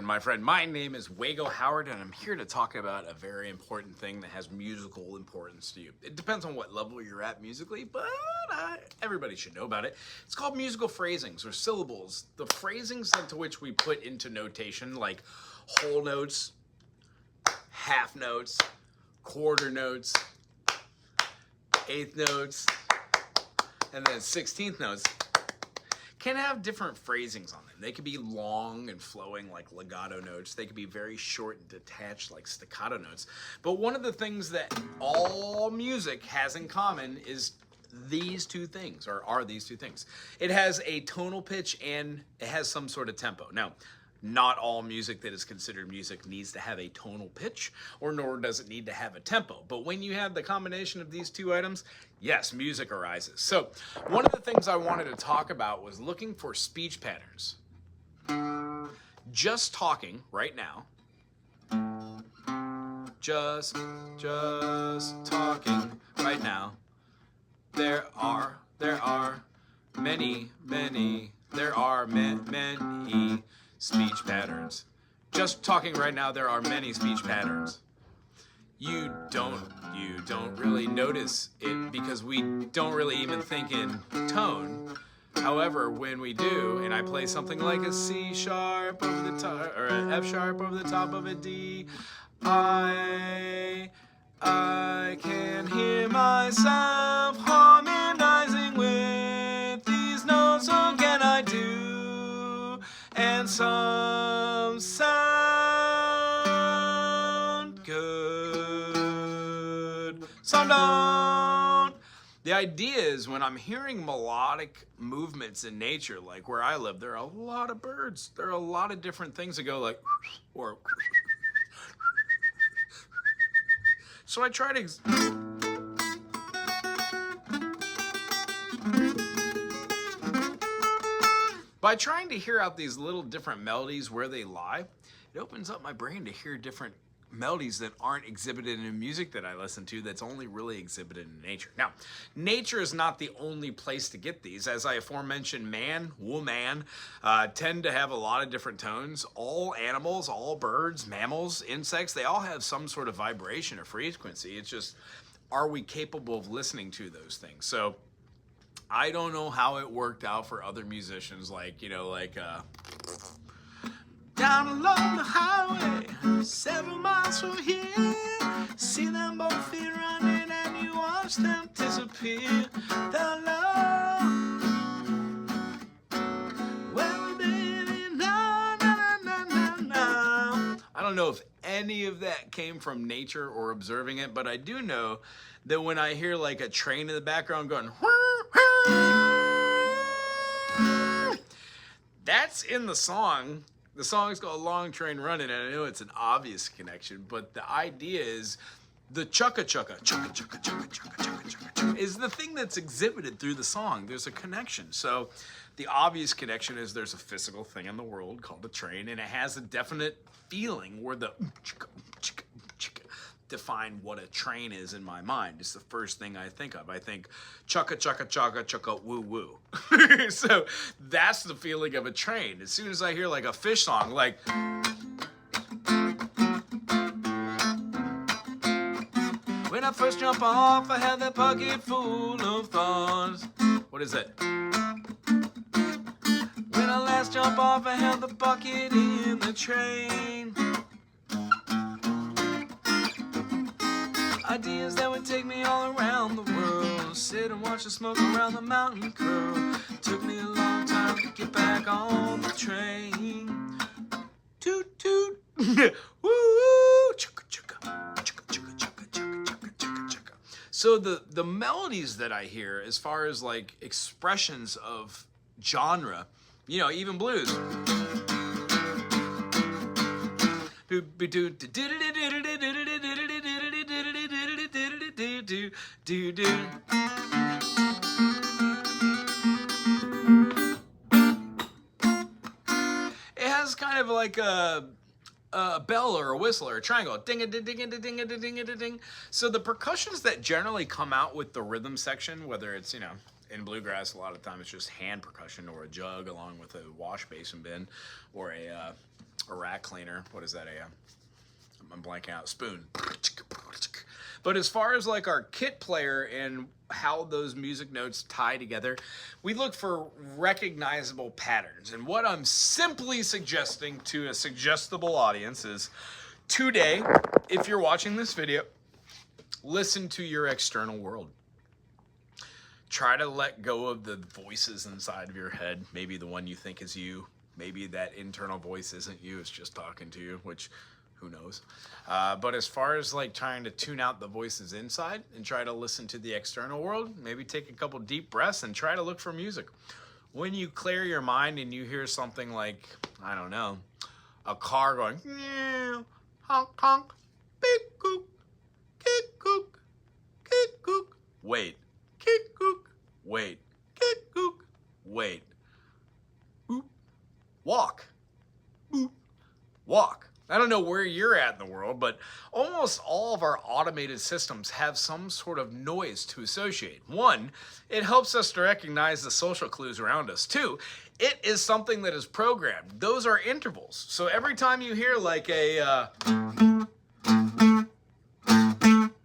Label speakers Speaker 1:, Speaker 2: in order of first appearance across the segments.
Speaker 1: my friend. My name is Wago Howard, and I'm here to talk about a very important thing that has musical importance to you. It depends on what level you're at musically, but everybody should know about it. It's called musical phrasings or syllables. The phrasings into which we put into notation, like whole notes, half notes, quarter notes, eighth notes, and then 16th notes, can have different phrasings on them. They could be long and flowing like legato notes. They could be very short and detached like staccato notes. But one of the things that all music has in common is these two things, or are these two things. It has a tonal pitch and it has some sort of tempo. Now, not all music that is considered music needs to have a tonal pitch, or nor does it need to have a tempo. But when you have the combination of these two items, yes, music arises. So one of the things I wanted to talk about was looking for speech patterns. Just talking right now. Just talking right now. There are many speech patterns. Just talking right now, there are many speech patterns. You don't really notice it because we don't really even think in tone. However, when we do, and I play something like a C sharp over the top, or an F sharp over the top of a D, I can hear myself harmonizing with these notes. So can I do? And some sound good, some don't. The idea is when I'm hearing melodic movements in nature, like where I live, there are a lot of birds. There are a lot of different things that go like, or. So I try to. By trying to hear out these little different melodies where they lie, it opens up my brain to hear different melodies that aren't exhibited in music that I listen to, that's only really exhibited in nature. Now, nature is not the only place to get these. As I aforementioned, man, woman, tend to have a lot of different tones. All animals, all birds, mammals, insects, they all have some sort of vibration or frequency. It's just, are we capable of listening to those things? So I don't know how it worked out for other musicians, like, down along the highway, 7 miles from here, see them both feet running and you watch them disappear. Down low, well, baby, no. I don't know if any of that came from nature or observing it, but I do know that when I hear like a train in the background going, that's in the song. The song's called Long Train Running, and I know it's an obvious connection, but the idea is the chugga is the thing that's exhibited through the song. There's a connection. So the obvious connection is there's a physical thing in the world called a train, and it has a definite feeling where the define what a train is in my mind. It's the first thing I think of. I think chugga woo woo. So that's the feeling of a train. As soon as I hear like a fish song, like when I first jump off, I had that pocket full of thoughts. What is it? When I last jump off, I had the bucket in the train. Ideas that would take me all around the world. Sit and watch the smoke around the mountain curl. Took me a long time to get back on the train. Toot toot. Woo! Chugga chugga. Chugga chugga chugga chugga chugga chugga chugga. So the melodies that I hear, as far as like expressions of genre, even blues. It has kind of like a bell or a whistle or a triangle, ding a ding ding a ding a ding a ding. So the percussions that generally come out with the rhythm section, whether it's in bluegrass, a lot of times it's just hand percussion or a jug along with a wash basin bin or a a rat cleaner. What is that? I'm blanking out. Spoon. But as far as like our kit player and how those music notes tie together, we look for recognizable patterns. And what I'm simply suggesting to a suggestible audience is today, if you're watching this video, listen to your external world. Try to let go of the voices inside of your head. Maybe the one you think is you. Maybe that internal voice isn't you, it's just talking to you, which who knows. But as far as like trying to tune out the voices inside and try to listen to the external world, maybe take a couple deep breaths and try to look for music. When you clear your mind and you hear something like, I don't know, a car going, honk, honk, beep, gook, kick, gook, kick, gook, wait, kick, gook, wait, kick, gook, wait, boop, walk, boop, walk. I don't know where you're at in the world, but almost all of our automated systems have some sort of noise to associate. One, it helps us to recognize the social clues around us. Two, it is something that is programmed. Those are intervals. So every time you hear like a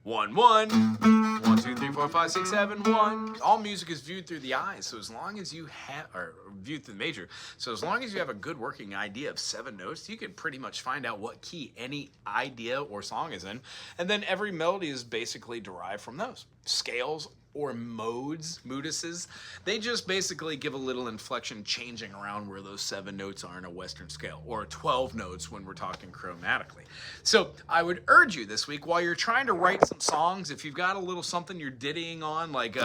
Speaker 1: 1, 1, 1, 2, 3, 4, 5, 6, 7, 1. All music is viewed through the eyes. So as long as you have, or viewed through the major. So as long as you have a good working idea of 7 notes, you can pretty much find out what key any idea or song is in. And then every melody is basically derived from those. Scales or modes, moduses, they just basically give a little inflection changing around where those 7 notes are in a Western scale, or 12 notes when we're talking chromatically. So I would urge you this week, while you're trying to write some songs, if you've got a little something you're dittying on, like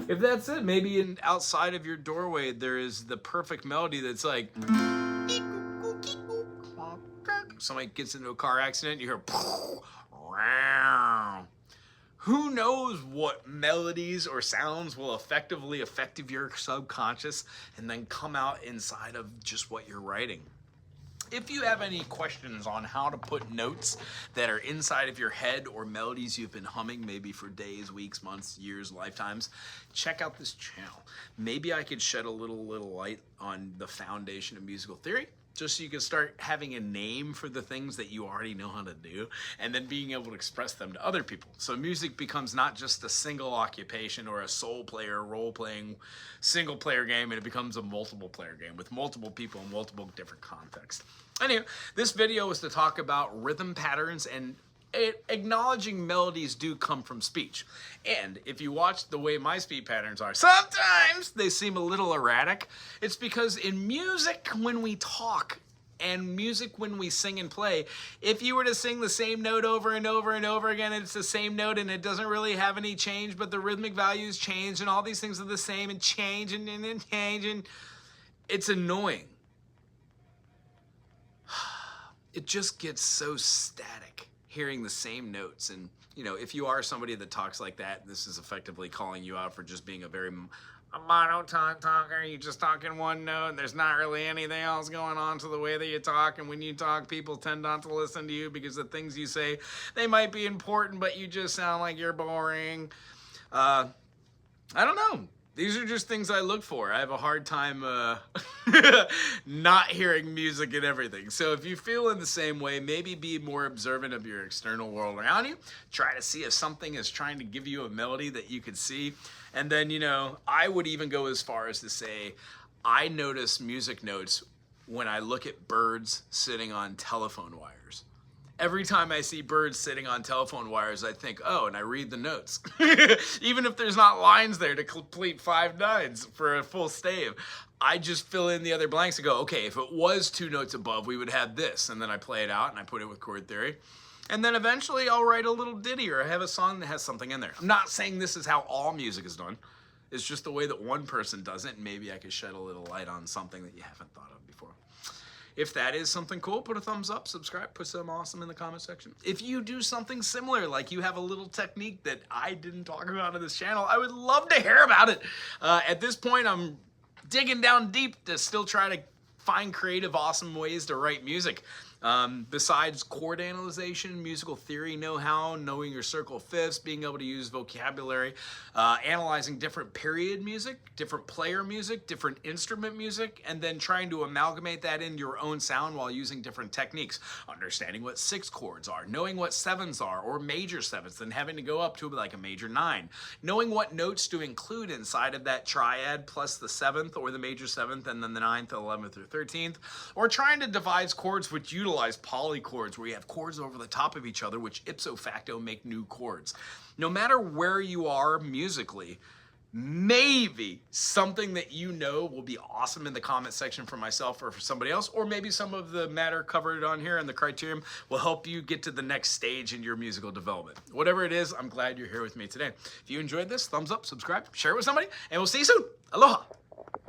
Speaker 1: if that's it, maybe outside of your doorway there is the perfect melody that's like, somebody gets into a car accident, you hear, who knows what melodies or sounds will effectively affect your subconscious and then come out inside of just what you're writing. If you have any questions on how to put notes that are inside of your head or melodies you've been humming maybe for days, weeks, months, years, lifetimes, check out this channel. Maybe I could shed a little light on the foundation of musical theory, just so you can start having a name for the things that you already know how to do and then being able to express them to other people. So music becomes not just a single occupation or a sole player, role-playing, single-player game, and it becomes a multiple-player game with multiple people in multiple different contexts. Anyway, this video is to talk about rhythm patterns and acknowledging melodies do come from speech. And if you watch the way my speech patterns are, sometimes they seem a little erratic. It's because in music, when we talk, and music when we sing and play, if you were to sing the same note over and over and over again, and it's the same note and it doesn't really have any change, but the rhythmic values change and all these things are the same and change and change, and it's annoying. It just gets so static hearing the same notes. And you know, if you are somebody that talks like that, this is effectively calling you out for just being a very monotone talker. You just talk in one note and there's not really anything else going on to the way that you talk. And when you talk, people tend not to listen to you because the things you say, they might be important, but you just sound like you're boring. I don't know. These are just things I look for. I have a hard time not hearing music and everything. So if you feel in the same way, maybe be more observant of your external world around you. Try to see if something is trying to give you a melody that you could see. And then, you know, I would even go as far as to say, I notice music notes when I look at birds sitting on telephone wires. Every time I see birds sitting on telephone wires, I think, oh, and I read the notes. Even if there's not lines there to complete 5 nines for a full stave, I just fill in the other blanks and go, okay, if it was 2 notes above, we would have this. And then I play it out and I put it with chord theory. And then eventually I'll write a little ditty or I have a song that has something in there. I'm not saying this is how all music is done. It's just the way that one person does it. And maybe I could shed a little light on something that you haven't thought of before. If that is something cool, put a thumbs up, subscribe, put some awesome in the comment section. If you do something similar, like you have a little technique that I didn't talk about on this channel, I would love to hear about it. At this point, I'm digging down deep to still try to find creative, awesome ways to write music. Besides chord analyzation, musical theory know-how, knowing your circle of fifths, being able to use vocabulary, analyzing different period music, different player music, different instrument music, and then trying to amalgamate that into your own sound while using different techniques. Understanding what six chords are, knowing what sevens are, or major sevenths, and having to go up to like a major nine. Knowing what notes to include inside of that triad plus the seventh or the major seventh and then the ninth, 11th, or 13th. Or trying to devise chords which utilize polychords where you have chords over the top of each other which ipso facto make new chords. No matter where you are musically, maybe something that you know will be awesome in the comment section for myself or for somebody else, or maybe some of the matter covered on here and the criterion will help you get to the next stage in your musical development. Whatever it is, I'm glad you're here with me today. If you enjoyed this, thumbs up, subscribe, share it with somebody, and we'll see you soon. Aloha.